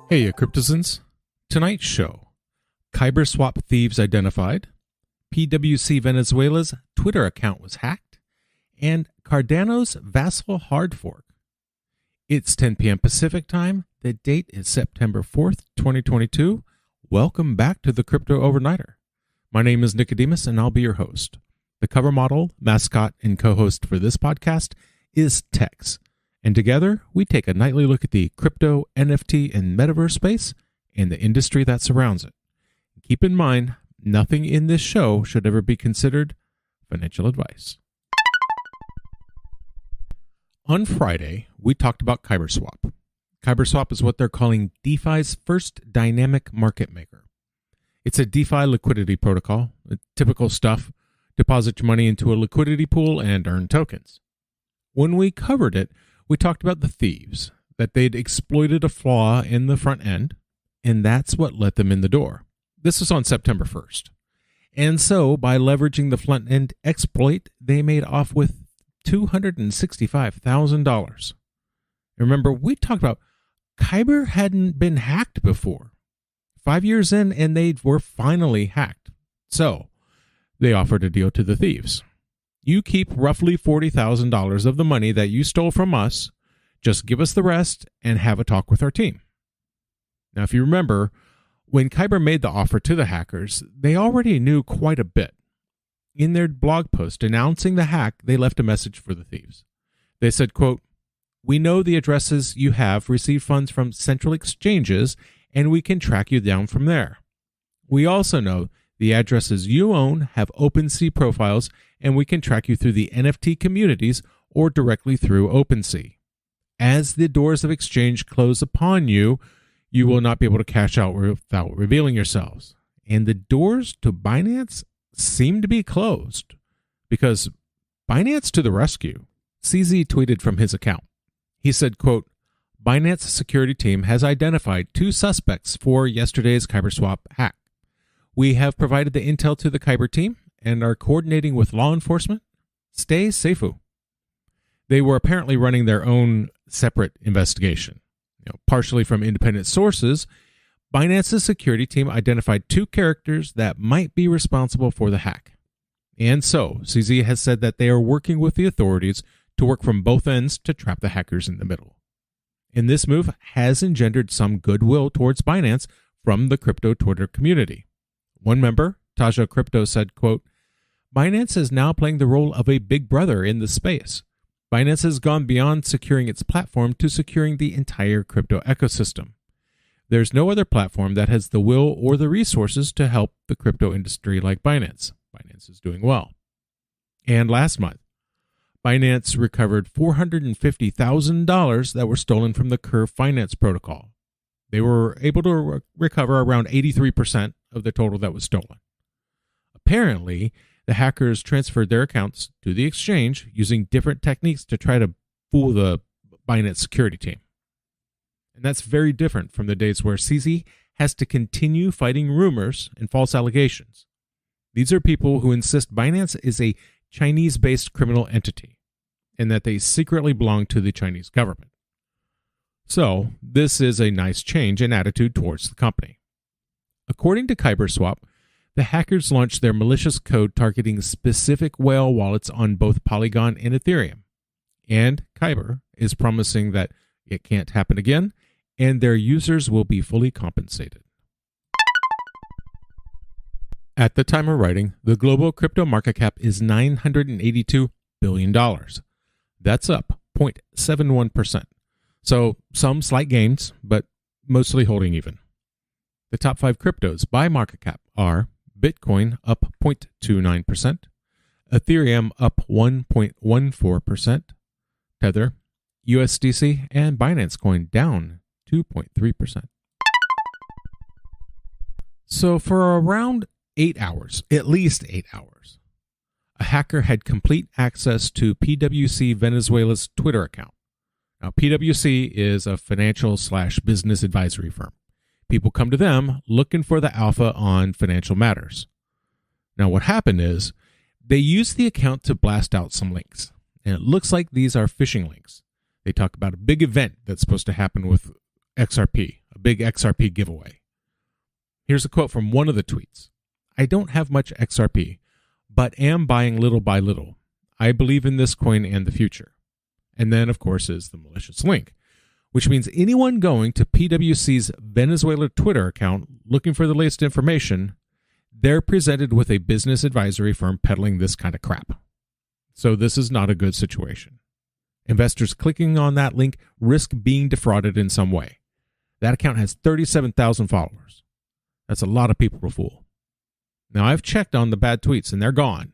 Heya Cryptozens. Tonight's show: KyberSwap Thieves identified, PwC Venezuela's Twitter account was hacked, and Cardano's Vasil hard fork. It's 10 p.m. Pacific time. The date is September 4th, 2022. Welcome back to the Crypto Overnighter. My name is Nikodemus, and I'll be your host. The cover model, mascot, and co-host for this podcast is Tex. And together, we take a nightly look at the crypto, NFT, and metaverse space and the industry that surrounds it. Keep in mind, nothing in this show should ever be considered financial advice. On Friday, we talked about KyberSwap. KyberSwap is what they're calling DeFi's first dynamic market maker. It's a DeFi liquidity protocol, typical stuff: deposit your money into a liquidity pool and earn tokens. When we covered it, we talked about the thieves, that they'd exploited a flaw in the front end, and that's what let them in the door. This was on September 1st. And so, by leveraging the front end exploit, they made off with $265,000. Remember, we talked about Kyber hadn't been hacked before. 5 years in, and they were finally hacked. So, they offered a deal to the thieves. You keep roughly $40,000 of the money that you stole from us, just give us the rest, and have a talk with our team. Now, if you remember, when Kyber made the offer to the hackers, they already knew quite a bit. In their blog post announcing the hack, they left a message for the thieves. They said, quote, "We know the addresses you have received funds from central exchanges, and we can track you down from there. We also know the addresses you own have OpenSea profiles, and we can track you through the NFT communities or directly through OpenSea. As the doors of exchange close upon you, you will not be able to cash out without revealing yourselves." And the doors to Binance seem to be closed, because Binance to the rescue. CZ tweeted from his account. He said, quote, "Binance security team has identified 2 suspects for yesterday's KyberSwap hack. We have provided the intel to the Kyber team and are coordinating with law enforcement. Stay safe." They were apparently running their own separate investigation. Partially from independent sources, Binance's security team identified 2 characters that might be responsible for the hack. And so, CZ has said that they are working with the authorities to work from both ends to trap the hackers in the middle. And this move has engendered some goodwill towards Binance from the crypto Twitter community. One member, Taja Crypto, said, quote, "Binance is now playing the role of a big brother in the space. Binance has gone beyond securing its platform to securing the entire crypto ecosystem. There's no other platform that has the will or the resources to help the crypto industry like Binance. Binance is doing well." And last month, Binance recovered $450,000 that were stolen from the Curve Finance protocol. They were able to recover around 83% of the total that was stolen. Apparently, the hackers transferred their accounts to the exchange using different techniques to try to fool the Binance security team. And that's very different from the days where CZ has to continue fighting rumors and false allegations. These are people who insist Binance is a Chinese-based criminal entity and that they secretly belong to the Chinese government. So, this is a nice change in attitude towards the company. According to KyberSwap, the hackers launched their malicious code targeting specific whale wallets on both Polygon and Ethereum. And Kyber is promising that it can't happen again, and their users will be fully compensated. At the time of writing, the global crypto market cap is $982 billion. That's up 0.71%. So some slight gains, but mostly holding even. The top 5 cryptos by market cap are Bitcoin up 0.29%, Ethereum up 1.14%, Tether, USDC, and Binance Coin down 2.3%. So for around 8 hours, at least 8 hours, a hacker had complete access to PwC Venezuela's Twitter account. Now, PwC is a financial/business advisory firm. People come to them looking for the alpha on financial matters. Now, what happened is they used the account to blast out some links, and it looks like these are phishing links. They talk about a big event that's supposed to happen with XRP, a big XRP giveaway. Here's a quote from one of the tweets. "I don't have much XRP, but am buying little by little. I believe in this coin and the future." And then, of course, is the malicious link, which means anyone going to PwC's Venezuela Twitter account looking for the latest information, they're presented with a business advisory firm peddling this kind of crap. So this is not a good situation. Investors clicking on that link risk being defrauded in some way. That account has 37,000 followers. That's a lot of people to fool. Now, I've checked on the bad tweets, and they're gone.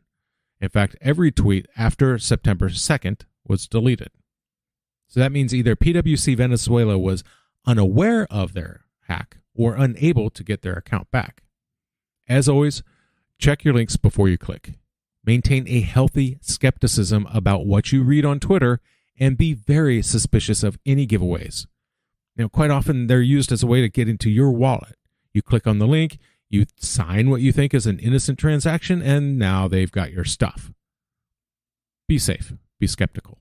In fact, every tweet after September 2nd was deleted. So that means either PwC Venezuela was unaware of their hack or unable to get their account back. As always, check your links before you click. Maintain a healthy skepticism about what you read on Twitter and be very suspicious of any giveaways. Quite often they're used as a way to get into your wallet. You click on the link, you sign what you think is an innocent transaction, and now they've got your stuff. Be safe. Be skeptical.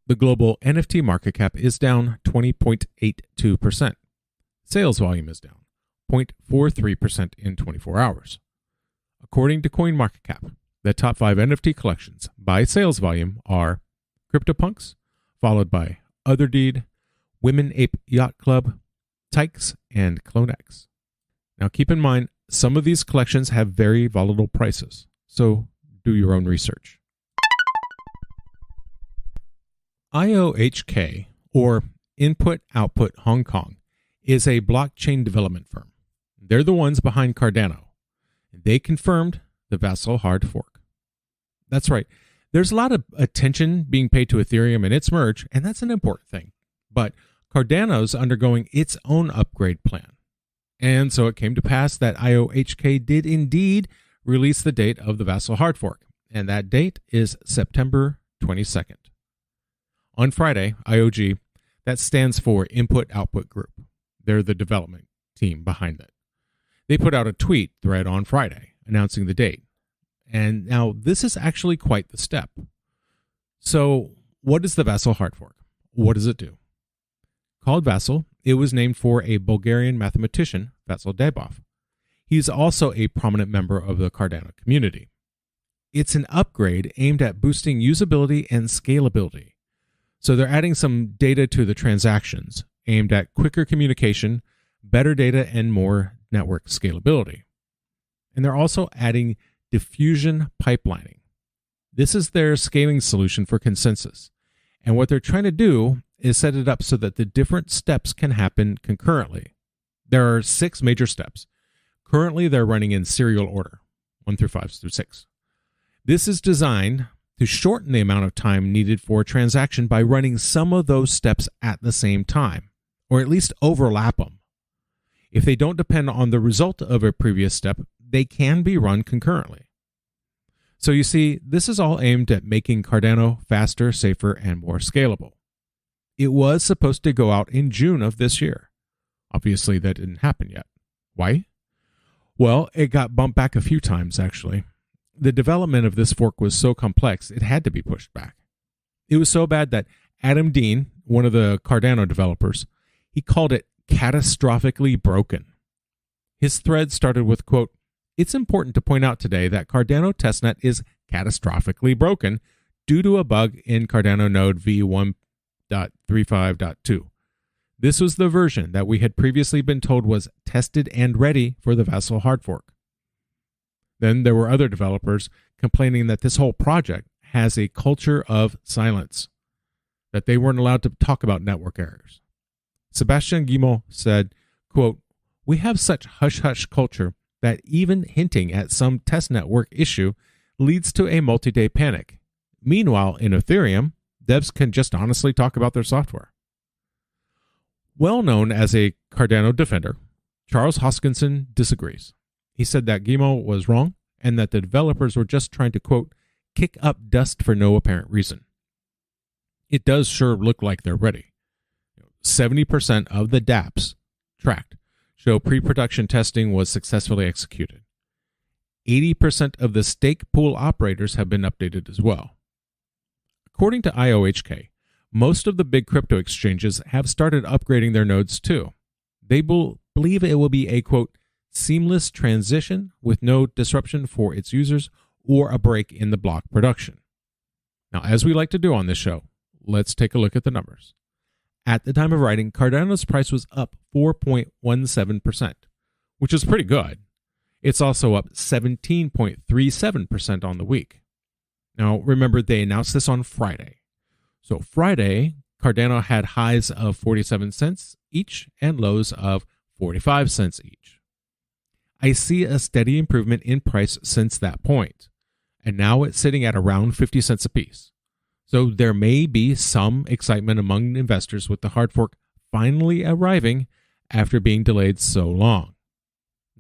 The global NFT market cap is down 20.82%. Sales volume is down 0.43% in 24 hours. According to CoinMarketCap, the top 5 NFT collections by sales volume are CryptoPunks, followed by Otherdeed, Women Ape Yacht Club, Tykes, and CloneX. Now keep in mind, some of these collections have very volatile prices, so do your own research. IOHK, or Input Output Hong Kong, is a blockchain development firm. They're the ones behind Cardano. They confirmed the Vasil hard fork. That's right. There's a lot of attention being paid to Ethereum and its merge, and that's an important thing. But Cardano's undergoing its own upgrade plan. And so it came to pass that IOHK did indeed release the date of the Vasil hard fork, and that date is September 22nd. On Friday, IOG, that stands for Input Output Group. They're the development team behind it. They put out a tweet thread on Friday announcing the date. And now this is actually quite the step. So what is the Vasil hard fork? What does it do? Called Vasil, it was named for a Bulgarian mathematician, Vasil Debov. He's also a prominent member of the Cardano community. It's an upgrade aimed at boosting usability and scalability. So they're adding some data to the transactions aimed at quicker communication, better data, and more network scalability. And they're also adding diffusion pipelining. This is their scaling solution for consensus. And what they're trying to do is set it up so that the different steps can happen concurrently. There are 6 major steps. Currently, they're running in serial order, 1 through 5 through 6. This is designed to shorten the amount of time needed for a transaction by running some of those steps at the same time, or at least overlap them. If they don't depend on the result of a previous step, they can be run concurrently. So you see, this is all aimed at making Cardano faster, safer, and more scalable. It was supposed to go out in June of this year. Obviously, that didn't happen yet. Why? Well, it got bumped back a few times, actually. The development of this fork was so complex, it had to be pushed back. It was so bad that Adam Dean, one of the Cardano developers, he called it catastrophically broken. His thread started with, quote, "It's important to point out today that Cardano testnet is catastrophically broken due to a bug in Cardano node v1.35.2. This was the version that we had previously been told was tested and ready for the Vasil hard fork." Then there were other developers complaining that this whole project has a culture of silence, that they weren't allowed to talk about network errors. Sebastian Guimau said, quote, "We have such hush-hush culture that even hinting at some test network issue leads to a multi-day panic. Meanwhile, in Ethereum, devs can just honestly talk about their software." Well known as a Cardano defender, Charles Hoskinson disagrees. He said that Guimau was wrong and that the developers were just trying to, quote, "kick up dust for no apparent reason." It does sure look like they're ready. 70% of the dApps tracked show pre-production testing was successfully executed. 80% of the stake pool operators have been updated as well. According to IOHK, most of the big crypto exchanges have started upgrading their nodes too. They believe it will be a, quote, seamless transition with no disruption for its users or a break in the block production. Now, as we like to do on this show, let's take a look at the numbers. At the time of writing, Cardano's price was up 4.17%, which is pretty good. It's also up 17.37% on the week. Now, remember, they announced this on Friday. So Friday, Cardano had highs of 47 cents each and lows of 45 cents each. I see a steady improvement in price since that point, and now it's sitting at around 50 cents apiece. So there may be some excitement among investors with the hard fork finally arriving after being delayed so long.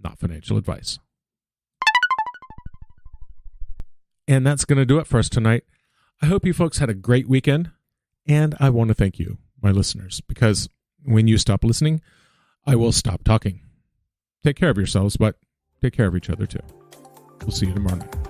Not financial advice. And that's going to do it for us tonight. I hope you folks had a great weekend, and I want to thank you, my listeners, because when you stop listening, I will stop talking. Take care of yourselves, but take care of each other too. We'll see you tomorrow night.